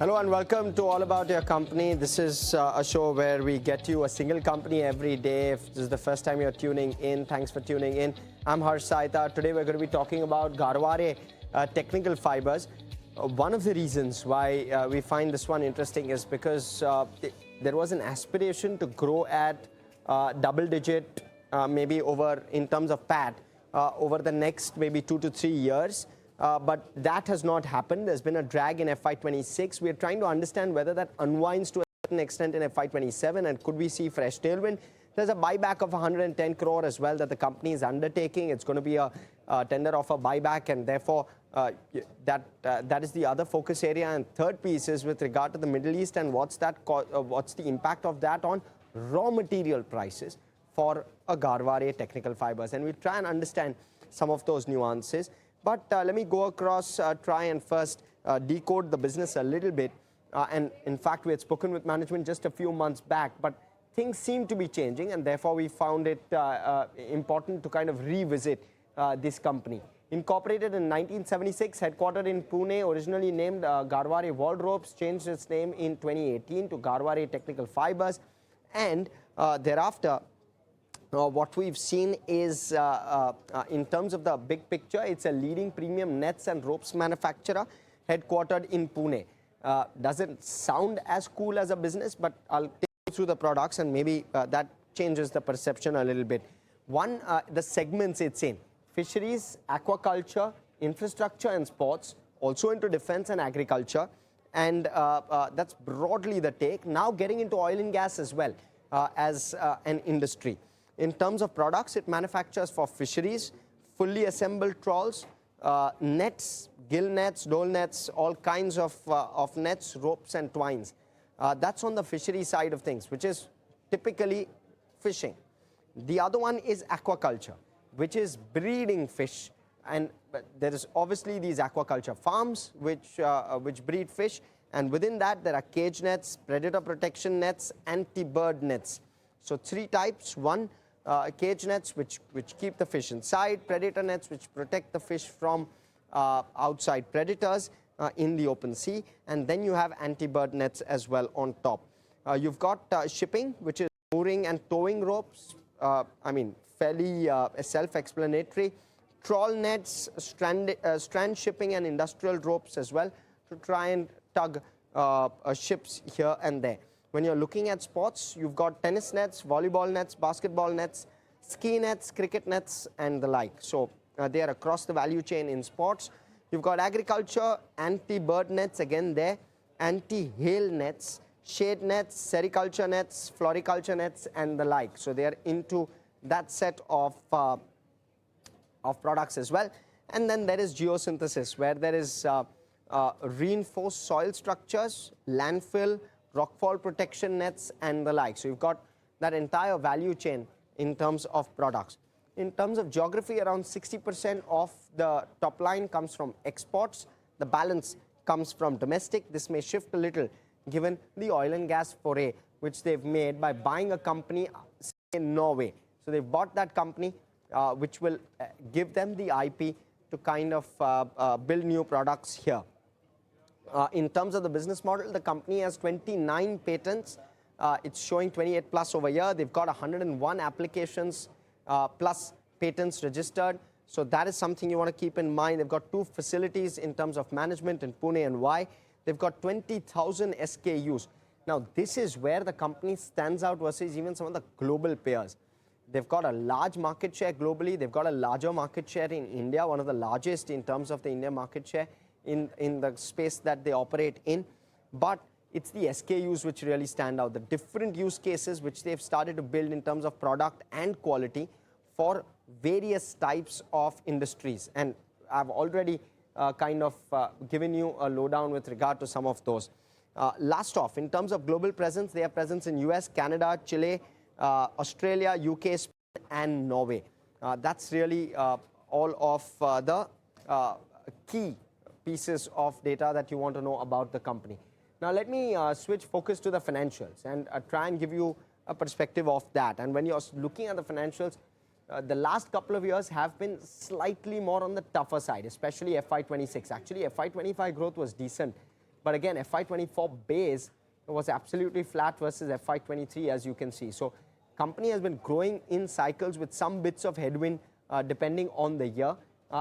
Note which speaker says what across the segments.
Speaker 1: Hello and welcome to All About Your Company. This is a show where we get you a single company every day. If this is the first time you're tuning in, thanks for tuning in. I'm Harsh Saita. Today we're going to be talking about Garware Technical Fibres. One of the reasons why we find this one interesting is because there was an aspiration to grow at double digit, maybe over in terms of PAT, over the next maybe 2 to 3 years. But that has not happened. There's been a drag in FY26. We're trying to understand whether that unwinds to a certain extent in FY27 and could we see fresh tailwind. There's a buyback of 110 crore as well that the company is undertaking. It's going to be a tender offer buyback, and therefore that is the other focus area. And third piece is with regard to the Middle East and what's the impact of that on raw material prices for a Garware Technical Fibres. And we'll try and understand some of those nuances. But let me go across, try and first decode the business a little bit. And in fact, we had spoken with management just a few months back, but things seem to be changing, and therefore we found it important to kind of revisit this company. Incorporated in 1976, headquartered in Pune, originally named Garware Wardrobes, changed its name in 2018 to Garware Technical Fibres, and thereafter what we've seen is, in terms of the big picture, it's a leading premium nets and ropes manufacturer headquartered in Pune. Doesn't sound as cool as a business, but I'll take you through the products and maybe that changes the perception a little bit. One, the segments it's in: fisheries, aquaculture, infrastructure and sports, also into defense and agriculture. And that's broadly the take. Now getting into oil and gas as well as an industry. In terms of products, it manufactures for fisheries, fully assembled trawls, nets, gill nets, dole nets, all kinds of nets, ropes and twines. That's on the fishery side of things, which is typically fishing. The other one is aquaculture, which is breeding fish. And there is obviously these aquaculture farms which breed fish. And within that, there are cage nets, predator protection nets, anti-bird nets. So three types. One, cage nets which keep the fish inside, predator nets which protect the fish from outside predators in the open sea, and then you have anti-bird nets as well on top. You've got shipping, which is mooring and towing ropes, fairly self-explanatory. Trawl nets, strand shipping and industrial ropes as well to try and tug ships here and there. When you're looking at sports, you've got tennis nets, volleyball nets, basketball nets, ski nets, cricket nets, and the like. So they are across the value chain in sports. You've got agriculture, anti-bird nets, again there, anti-hail nets, shade nets, sericulture nets, floriculture nets, and the like. So they are into that set of products as well. And then there is geosynthesis, where there is reinforced soil structures, landfill, rockfall protection nets, and the like. So you've got that entire value chain in terms of products. In terms of geography, around 60% of the top line comes from exports. The balance comes from domestic. This may shift a little given the oil and gas foray which they've made by buying a company in Norway. So they've bought that company which will give them the IP to kind of build new products here. In terms of the business model, the company has 29 patents. It's showing 28 plus over here. They've got 101 applications plus patents registered. So that is something you want to keep in mind. They've got 2 facilities in terms of management in Pune and Y. They've got 20,000 SKUs. Now, this is where the company stands out versus even some of the global peers. They've got a large market share globally. They've got a larger market share in India, one of the largest in terms of the India market share in the space that they operate in. But it's the SKUs which really stand out, the different use cases which they've started to build in terms of product and quality for various types of industries. And I've already kind of given you a lowdown with regard to some of those. Last off, in terms of global presence, they have presence in US, Canada, Chile, Australia, UK, Spain, and Norway. That's really all of the key pieces of data that you want to know about the company. Now let me switch focus to the financials and try and give you a perspective of that. And when you're looking at the financials, the last couple of years have been slightly more on the tougher side, especially FY26. Actually, FY25 growth was decent. But again, FY24 base was absolutely flat versus FY23, as you can see. So company has been growing in cycles with some bits of headwind depending on the year.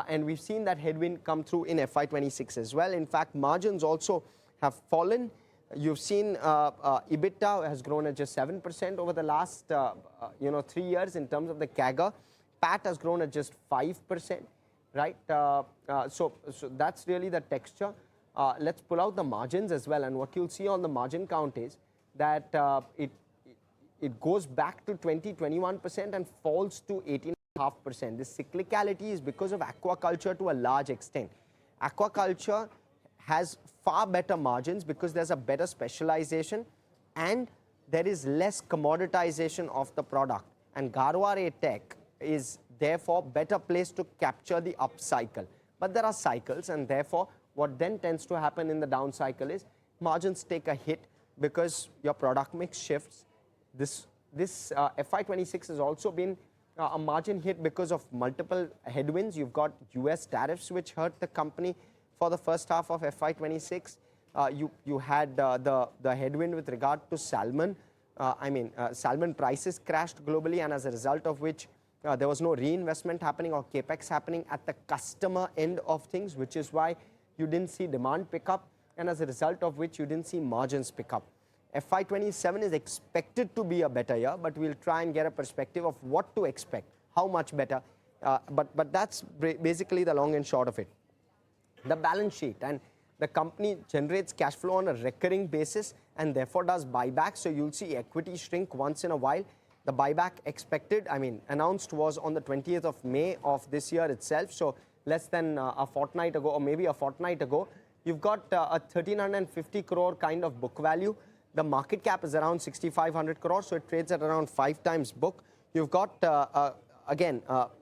Speaker 1: And we've seen that headwind come through in FY26 as well. In fact, margins also have fallen. You've seen EBITDA has grown at just 7% over the last 3 years in terms of the CAGR. PAT has grown at just 5%, right? So that's really the texture. Let's pull out the margins as well. And what you'll see on the margin count is that it goes back to 20-21% and falls to 18.5%. This cyclicality is because of aquaculture to a large extent. Aquaculture has far better margins because there's a better specialization and there is less commoditization of the product. And Garware Tech is therefore better placed to capture the up cycle. But there are cycles, and therefore what then tends to happen in the down cycle is margins take a hit because your product mix shifts. This FY26 has also been a margin hit because of multiple headwinds. You've got US tariffs which hurt the company for the first half of FY26. You had the headwind with regard to salmon. Salmon prices crashed globally, and as a result of which there was no reinvestment happening or capex happening at the customer end of things, which is why you didn't see demand pick up, and as a result of which you didn't see margins pick up. FY27 is expected to be a better year, but we'll try and get a perspective of what to expect, how much better. But that's basically the long and short of it. The balance sheet, and the company generates cash flow on a recurring basis and therefore does buyback. So you'll see equity shrink once in a while. The buyback announced was on the 20th of May of this year itself. So less than a fortnight ago, or maybe a fortnight ago. You've got a 1350 crore kind of book value. The market cap is around 6500 crore, so it trades at around 5 times book. You've got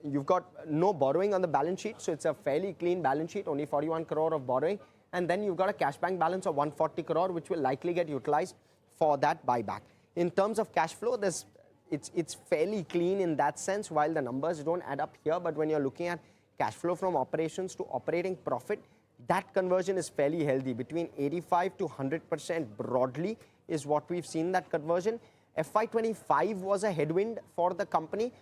Speaker 1: you've got no borrowing on the balance sheet, so it's a fairly clean balance sheet, only 41 crore of borrowing. And then you've got a cash bank balance of 140 crore, which will likely get utilized for that buyback. In terms of cash flow, it's fairly clean in that sense, while the numbers don't add up here. But when you're looking at cash flow from operations to operating profit, that conversion is fairly healthy. Between 85 to 100% broadly is what we've seen that conversion. FY25 was a headwind for the company.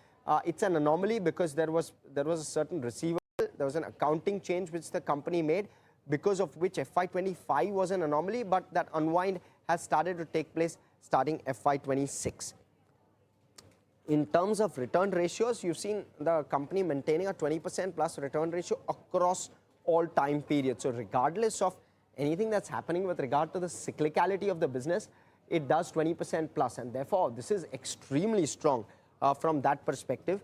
Speaker 1: It's an anomaly because there was a certain receivable. There was an accounting change which the company made, because of which FY25 was an anomaly, but that unwind has started to take place starting FY26. In terms of return ratios, you've seen the company maintaining a 20% plus return ratio across all time periods. So regardless of anything that's happening with regard to the cyclicality of the business, it does 20% plus, and therefore this is extremely strong from that perspective.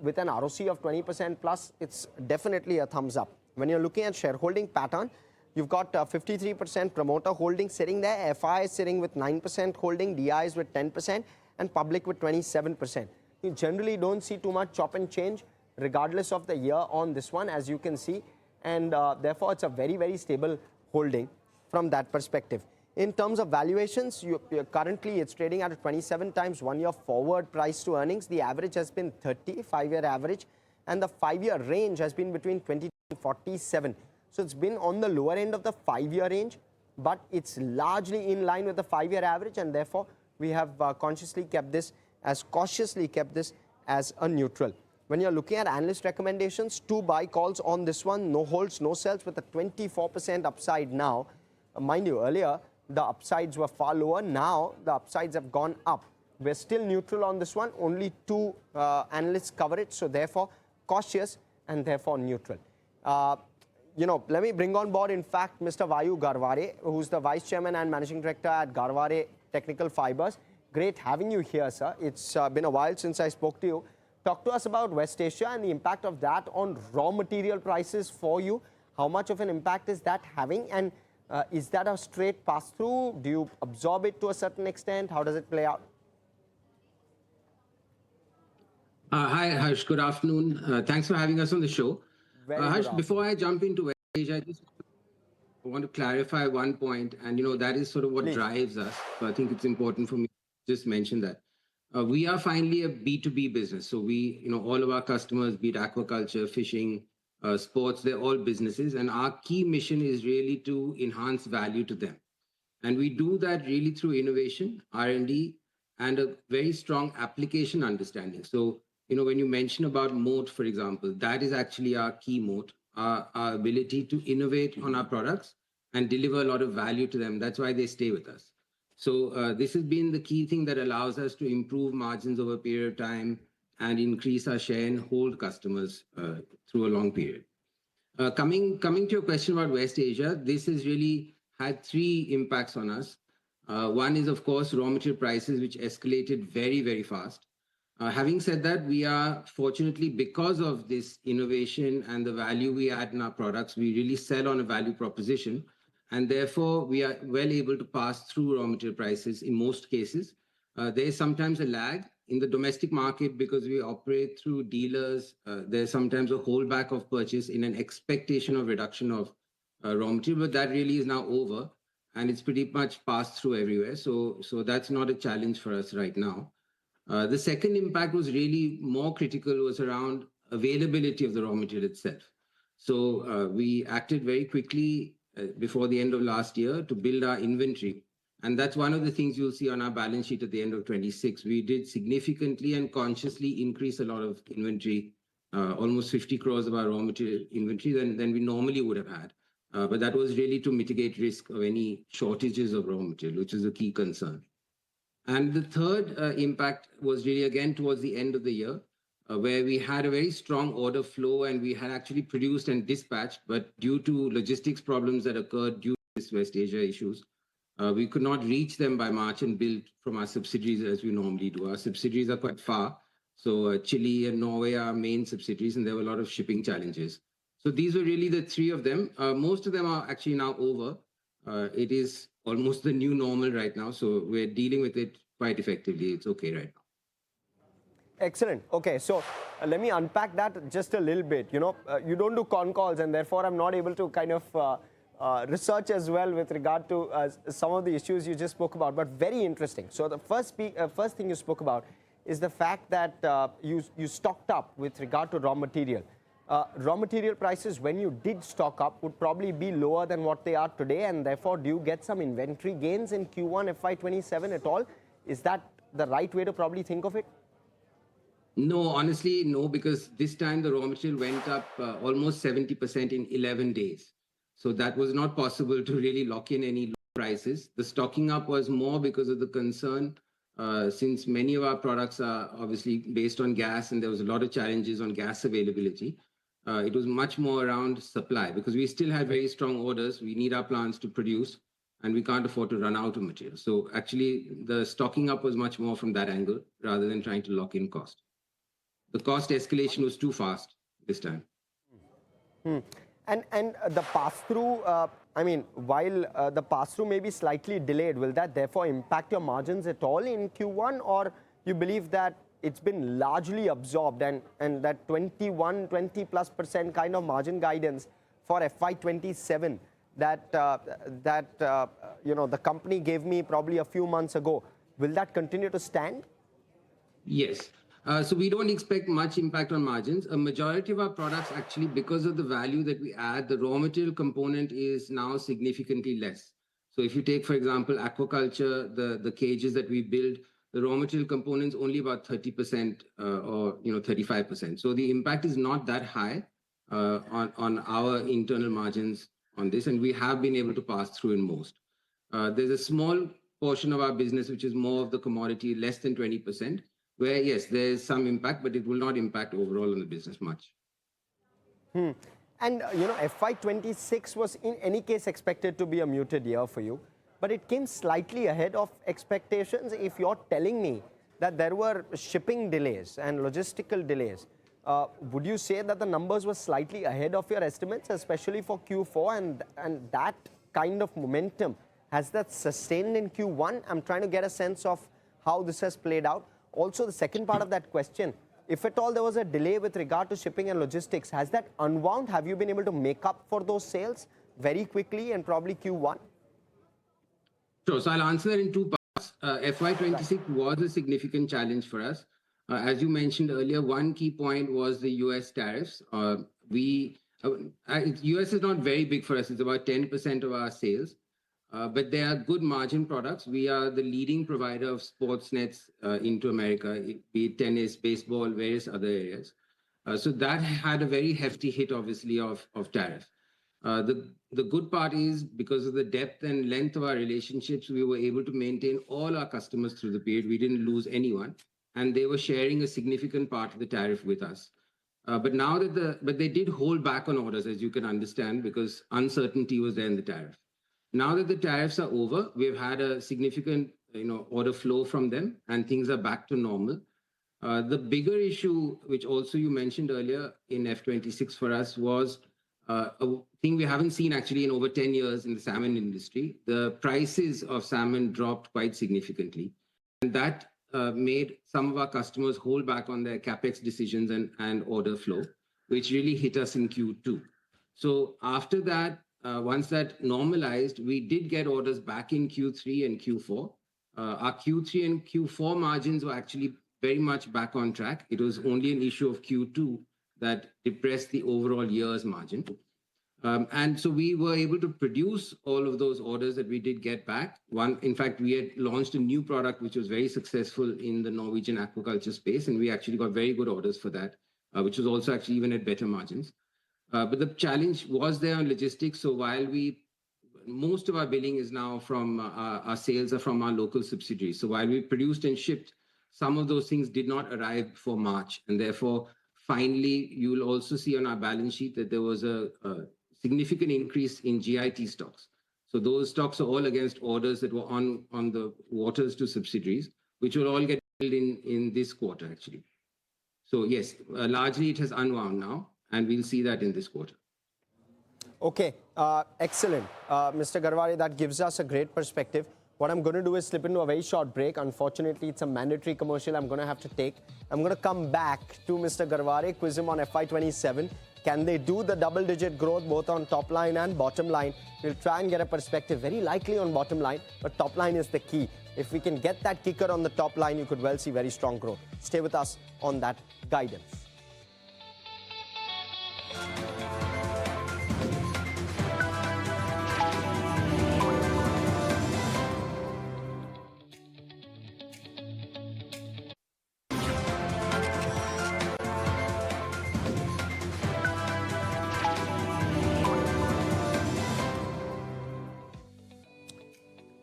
Speaker 1: With an ROC of 20% plus, it's definitely a thumbs up. When you're looking at shareholding pattern, you've got 53% promoter holding sitting there, FI is sitting with 9% holding, DI is with 10%, and public with 27%. You generally don't see too much chop and change regardless of the year on this one, as you can see, and therefore it's a very, very stable holding from that perspective. In terms of valuations, currently it's trading at a 27 times 1 year forward price to earnings. The average has been 30, 5-year average, and the 5-year range has been between 20 and 47. So it's been on the lower end of the 5-year range, but it's largely in line with the 5-year average, and therefore we have cautiously kept this as a neutral. When you're looking at analyst recommendations, 2 buy calls on this one, no holds, no sells, with a 24% upside now. Mind you, earlier the upsides were far lower. Now the upsides have gone up. We're still neutral on this one. Only 2 analysts cover it, so therefore cautious and therefore neutral. Let me bring on board, in fact, Mr. Vayu Garware, who's the Vice Chairman and Managing Director at Garware Technical Fibres. Great having you here, sir. It's been a while since I spoke to you. Talk to us about West Asia and the impact of that on raw material prices for you. How much of an impact is that having, and is that a straight pass-through? Do you absorb it to a certain extent? How does it play out?
Speaker 2: Hi, Harsh. Good afternoon. Thanks for having us on the show. Harsh, before I jump into West Asia, I just want to clarify one point, and that is sort of what drives us. So I think it's important for me to just mention that. We are finally a B2B business. So we, all of our customers, be it aquaculture, fishing, sports, they're all businesses. And our key mission is really to enhance value to them. And we do that really through innovation, R&D, and a very strong application understanding. So, when you mention about moat, for example, that is actually our key moat, our ability to innovate on our products and deliver a lot of value to them. That's why they stay with us. So this has been the key thing that allows us to improve margins over a period of time and increase our share and hold customers through a long period. Coming to your question about West Asia, this has really had three impacts on us. One is, of course, raw material prices, which escalated very, very fast. Having said that, we are fortunately, because of this innovation and the value we add in our products, we really sell on a value proposition. And therefore, we are well able to pass through raw material prices in most cases. There is sometimes a lag in the domestic market because we operate through dealers. There's sometimes a holdback of purchase in an expectation of reduction of raw material, but that really is now over and it's pretty much passed through everywhere. So that's not a challenge for us right now. The second impact was really more critical, was around availability of the raw material itself. So we acted very quickly before the end of last year to build our inventory. And that's one of the things you'll see on our balance sheet at the end of 26. We did significantly and consciously increase a lot of inventory, almost 50 crores of our raw material inventory than we normally would have had. But that was really to mitigate risk of any shortages of raw material, which is a key concern. And the third impact was really, again, towards the end of the year, where we had a very strong order flow and we had actually produced and dispatched, but due to logistics problems that occurred due to this West Asia issues, we could not reach them by March and build from our subsidiaries as we normally do. Our subsidiaries are quite far. So Chile and Norway are our main subsidiaries, and there were a lot of shipping challenges. So these were really the three of them. Most of them are actually now over. It is almost the new normal right now. So we're dealing with it quite effectively. It's okay right now.
Speaker 1: Excellent. Okay, so let me unpack that just a little bit. You don't do con calls, and therefore I'm not able to kind of research as well with regard to some of the issues you just spoke about, but very interesting. So the first thing you spoke about is the fact that you stocked up with regard to raw material. Raw material prices, when you did stock up, would probably be lower than what they are today, and therefore do you get some inventory gains in Q1 FY27 at all? Is that the right way to probably think of it?
Speaker 2: No, honestly, no, because this time the raw material went up almost 70% in 11 days. So that was not possible to really lock in any low prices. The stocking up was more because of the concern, since many of our products are obviously based on gas and there was a lot of challenges on gas availability. It was much more around supply because we still had very strong orders. We need our plants to produce and we can't afford to run out of material. So actually the stocking up was much more from that angle rather than trying to lock in cost. The cost escalation was too fast this time.
Speaker 1: And the pass-through, I mean, while the pass-through may be slightly delayed, will that therefore impact your margins at all in Q1, or you believe that it's been largely absorbed and that 20+% kind of margin guidance for FY27 that the company gave me probably a few months ago, will that continue to stand?
Speaker 2: Yes. So we don't expect much impact on margins. A majority of our products, actually, because of the value that we add, the raw material component is now significantly less. So if you take, for example, aquaculture, the cages that we build, the raw material components only about 30% or 35%. So the impact is not that high on our internal margins on this, and we have been able to pass through in most. There's a small portion of our business which is more of the commodity, less than 20%. Where, yes, there's some impact, but it will not impact overall on the business much.
Speaker 1: And, FY26 was in any case expected to be a muted year for you, but it came slightly ahead of expectations. If you're telling me that there were shipping delays and logistical delays, would you say that the numbers were slightly ahead of your estimates, especially for Q4, and that kind of momentum, has that sustained in Q1? I'm trying to get a sense of how this has played out. Also, the second part of that question, if at all there was a delay with regard to shipping and logistics, has that unwound? Have you been able to make up for those sales very quickly and probably Q1?
Speaker 2: Sure. So I'll answer that in two parts. FY26 was a significant challenge for us. As you mentioned earlier, one key point was the US tariffs. We US is not very big for us. It's about 10% of our sales. But they are good margin products. We are the leading provider of sports nets into America, be it tennis, baseball, various other areas. So that had a very hefty hit, obviously, of tariff. The good part is because of the depth and length of our relationships, we were able to maintain all our customers through the period. We didn't lose anyone, and they were sharing a significant part of the tariff with us. But they did hold back on orders, as you can understand, because uncertainty was there in the tariff. Now that the tariffs are over, we've had a significant order flow from them, and things are back to normal. The bigger issue, which also you mentioned earlier in F26 for us, was a thing we haven't seen actually in over 10 years in the salmon industry. The prices of salmon dropped quite significantly, and that made some of our customers hold back on their capex decisions and order flow, which really hit us in Q2. So after that, once that normalized, we did get orders back in Q3 and Q4. Our Q3 and Q4 margins were actually very much back on track. It was only an issue of Q2 that depressed the overall year's margin. And so we were able to produce all of those orders that we did get back. In fact, we had launched a new product which was very successful in the Norwegian aquaculture space, and we actually got very good orders for that, which was also actually even at better margins. But the challenge was there on logistics. So while most of our billing is now from our sales are from our local subsidiaries. So while we produced and shipped, some of those things did not arrive before March. And therefore, finally, you will also see on our balance sheet that there was a significant increase in GIT stocks. So those stocks are all against orders that were on the waters to subsidiaries, which will all get filled in this quarter, actually. So yes, largely it has unwound now, and we'll see that in this quarter.
Speaker 1: Okay, excellent. Mr. Garware, that gives us a great perspective. What I'm going to do is slip into a very short break. Unfortunately, it's a mandatory commercial I'm going to have to take. I'm going to come back to Mr. Garware, quiz him on FY27. Can they do the double-digit growth both on top line and bottom line? We'll try and get a perspective, very likely on bottom line, but top line is the key. If we can get that kicker on the top line, you could well see very strong growth. Stay with us on that guidance.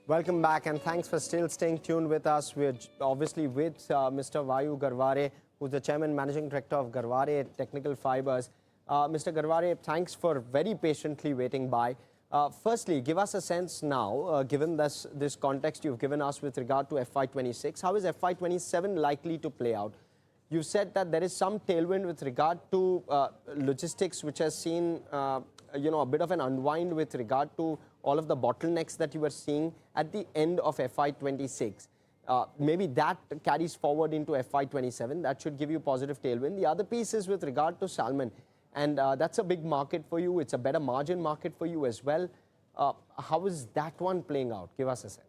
Speaker 1: Welcome back, and thanks for still staying tuned with us. We're obviously with Mr. Vayu Garware, who's the Chairman Managing Director of Garware Technical Fibres. Mr. Garware, thanks for very patiently waiting by. Firstly, give us a sense now, given this context you've given us with regard to FY26, how is FY27 likely to play out? You've said that there is some tailwind with regard to logistics, which has seen a bit of an unwind with regard to all of the bottlenecks that you were seeing at the end of FY26. Maybe that carries forward into FY27. That should give you positive tailwind. The other piece is with regard to salmon, and that's a big market for you. It's a better margin market for you as well. How is that one playing out? Give us a sense.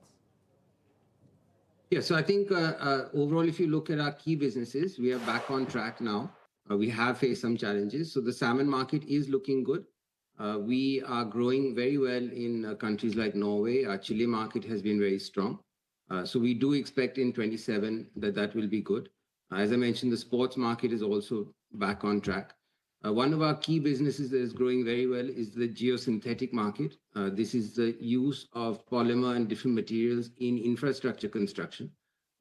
Speaker 2: Yeah, so I think overall, if you look at our key businesses, we are back on track now. We have faced some challenges. So the salmon market is looking good. We are growing very well in countries like Norway. Our Chile market has been very strong. So we do expect in 27 that will be good. As I mentioned, the sports market is also back on track. One of our key businesses that is growing very well is the geosynthetic market. This is the use of polymer and different materials in infrastructure construction,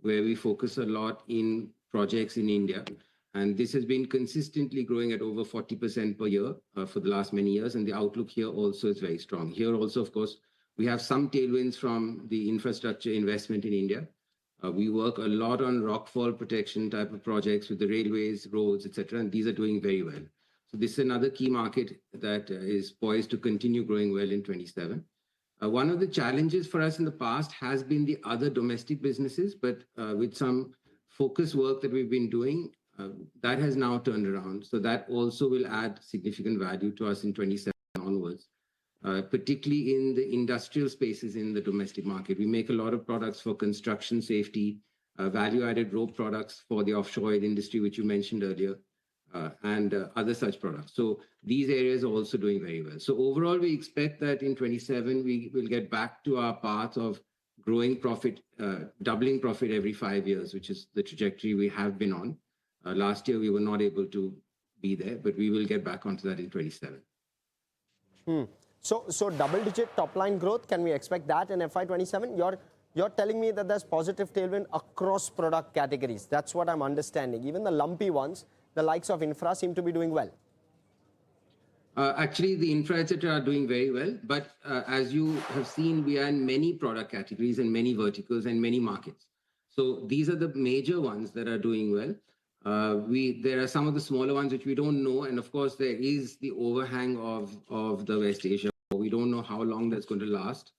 Speaker 2: where we focus a lot in projects in India. And this has been consistently growing at over 40% per year for the last many years. And the outlook here also is very strong. Here also, of course, we have some tailwinds from the infrastructure investment in India. We work a lot on rockfall protection type of projects with the railways, roads, etc. And these are doing very well. So this is another key market that is poised to continue growing well in 27. One of the challenges for us in the past has been the other domestic businesses, but with some focus work that we've been doing, that has now turned around. So that also will add significant value to us in 27 onwards, particularly in the industrial spaces in the domestic market. We make a lot of products for construction safety, value-added rope products for the offshore oil industry, which you mentioned earlier. and other such products. So these areas are also doing very well. So overall, we expect that in 27, we will get back to our path of growing profit, doubling profit every 5 years, which is the trajectory we have been on. Last year, we were not able to be there, but we will get back onto that in 27.
Speaker 1: So double-digit top-line growth, can we expect that in FY27? You're telling me that there's positive tailwind across product categories. That's what I'm understanding. Even the lumpy ones, the likes of infra, seem to be doing well.
Speaker 2: Actually, the infra, etc., are doing very well. But as you have seen, we are in many product categories and many verticals and many markets. So these are the major ones that are doing well. There are some of the smaller ones which we don't know. And of course, there is the overhang of the West Asia. We don't know how long that's going to last.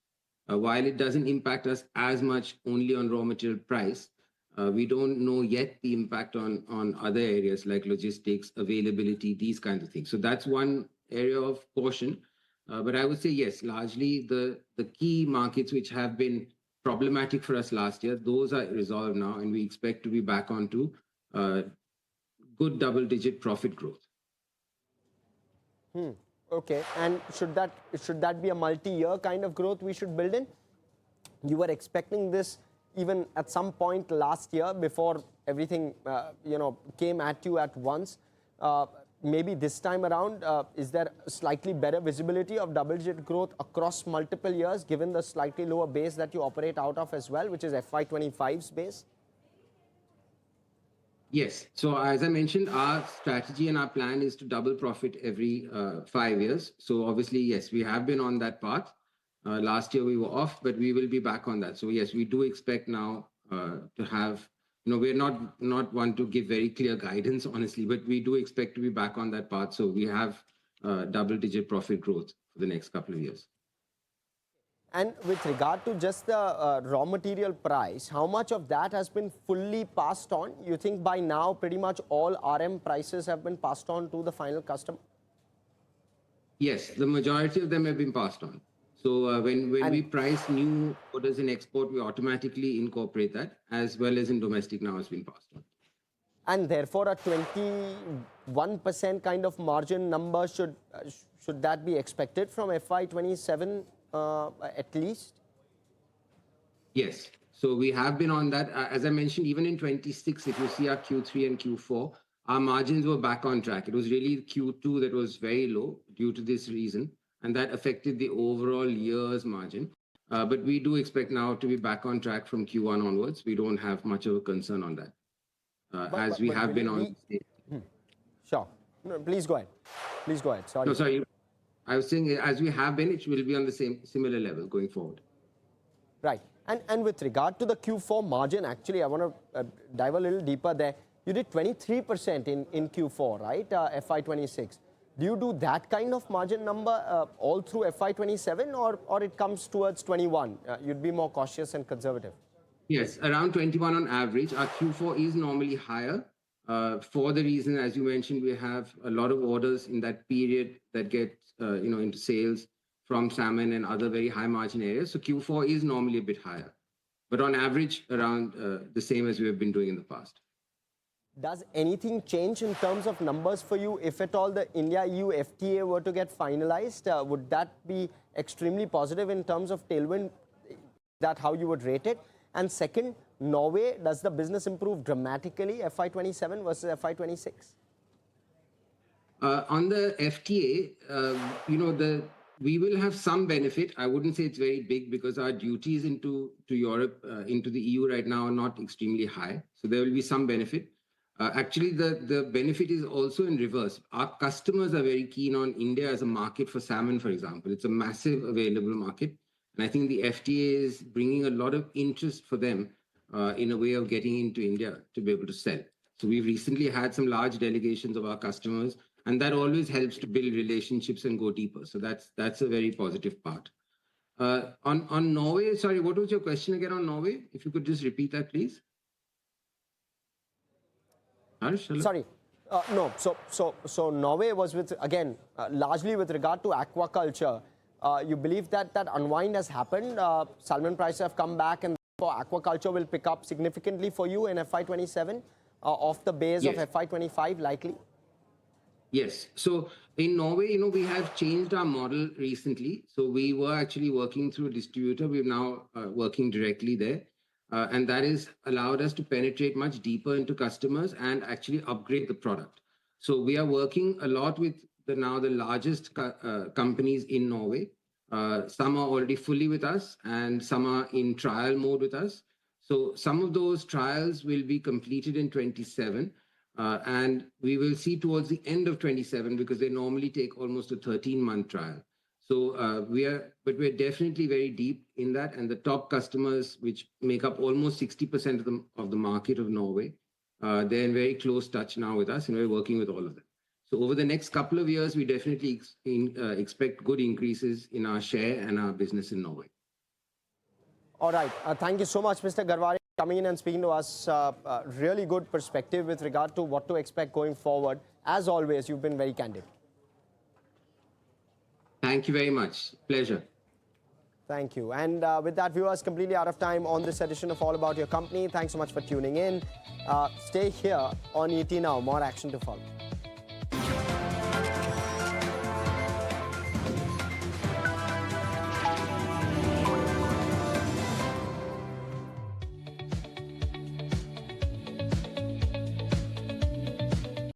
Speaker 2: While it doesn't impact us as much only on raw material price, we don't know yet the impact on other areas like logistics, availability, these kinds of things. So that's one area of caution. But I would say, yes, largely the key markets which have been problematic for us last year, those are resolved now, and we expect to be back onto good double-digit profit growth.
Speaker 1: Okay, and should that be a multi-year kind of growth we should build in? You were expecting this even at some point last year before everything came at you at once. Maybe this time around, is there slightly better visibility of double-digit growth across multiple years, given the slightly lower base that you operate out of as well, which is FY25's base?
Speaker 2: Yes. So as I mentioned, our strategy and our plan is to double profit every 5 years. So obviously, yes, we have been on that path. Last year we were off, but we will be back on that. So yes, we do expect now to have, we're not one to give very clear guidance, honestly, but we do expect to be back on that path. So we have double-digit profit growth for the next couple of years.
Speaker 1: And with regard to just the raw material price, how much of that has been fully passed on? You think by now pretty much all RM prices have been passed on to the final customer?
Speaker 2: Yes, the majority of them have been passed on. So when we price new orders in export, we automatically incorporate that, as well as in domestic now has been passed on.
Speaker 1: And therefore, a 21% kind of margin number, should that be expected from FY27 at least?
Speaker 2: Yes. So we have been on that. As I mentioned, even in 26, if you see our Q3 and Q4, our margins were back on track. It was really Q2 that was very low due to this reason, and that affected the overall year's margin. But we do expect now to be back on track from Q1 onwards. We don't have much of a concern on that, as we have been on.
Speaker 1: Sure. No, please go ahead. Please go ahead. Sorry.
Speaker 2: No, sorry. I was saying, as we have been, it will be on the similar level going forward.
Speaker 1: Right. And with regard to the Q4 margin, actually, I want to dive a little deeper there. You did 23% in Q4, right? FY26. Do you do that kind of margin number all through FY27, or it comes towards 21? You'd be more cautious and conservative?
Speaker 2: Yes, around 21 on average. Our Q4 is normally higher for the reason, as you mentioned, we have a lot of orders in that period that get into sales from salmon and other very high margin areas. So Q4 is normally a bit higher, but on average around the same as we have been doing in the past.
Speaker 1: Does anything change in terms of numbers for you if at all the India-EU FTA were to get finalized? Would that be extremely positive in terms of tailwind? Is that how you would rate it? And second, Norway, does the business improve dramatically FY27 versus FY26?
Speaker 2: On the FTA, we will have some benefit. I wouldn't say it's very big because our duties into Europe, into the EU right now are not extremely high. So there will be some benefit. Actually, the benefit is also in reverse. Our customers are very keen on India as a market for salmon, for example. It's a massive available market. And I think the FTA is bringing a lot of interest for them in a way of getting into India to be able to sell. So we've recently had some large delegations of our customers, and that always helps to build relationships and go deeper. So that's a very positive part. On Norway, sorry, what was your question again on Norway? If you could just repeat that, please. Harsh,
Speaker 1: sorry. No, so Norway was largely with regard to aquaculture. You believe that unwind has happened? Salmon prices have come back, and therefore aquaculture will pick up significantly for you in FY27 off the base of FY25 likely?
Speaker 2: Yes. So in Norway, we have changed our model recently. So we were actually working through a distributor. We're now working directly there. And that has allowed us to penetrate much deeper into customers and actually upgrade the product. So we are working a lot with now the largest companies in Norway. Some are already fully with us and some are in trial mode with us. So some of those trials will be completed in 27. And we will see towards the end of 27 because they normally take almost a 13-month trial. So but we're definitely very deep in that. And the top customers, which make up almost 60% of the market of Norway, they're in very close touch now with us, and we're working with all of them. So over the next couple of years, we definitely expect good increases in our share and our business in Norway.
Speaker 1: All right. Thank you so much, Mr. Garware, coming in and speaking to us. Really good perspective with regard to what to expect going forward. As always, you've been very candid.
Speaker 2: Thank you very much. Pleasure.
Speaker 1: Thank you. And with that, viewers, completely out of time on this edition of All About Your Company. Thanks so much for tuning in. Stay here on ET Now. More action to follow.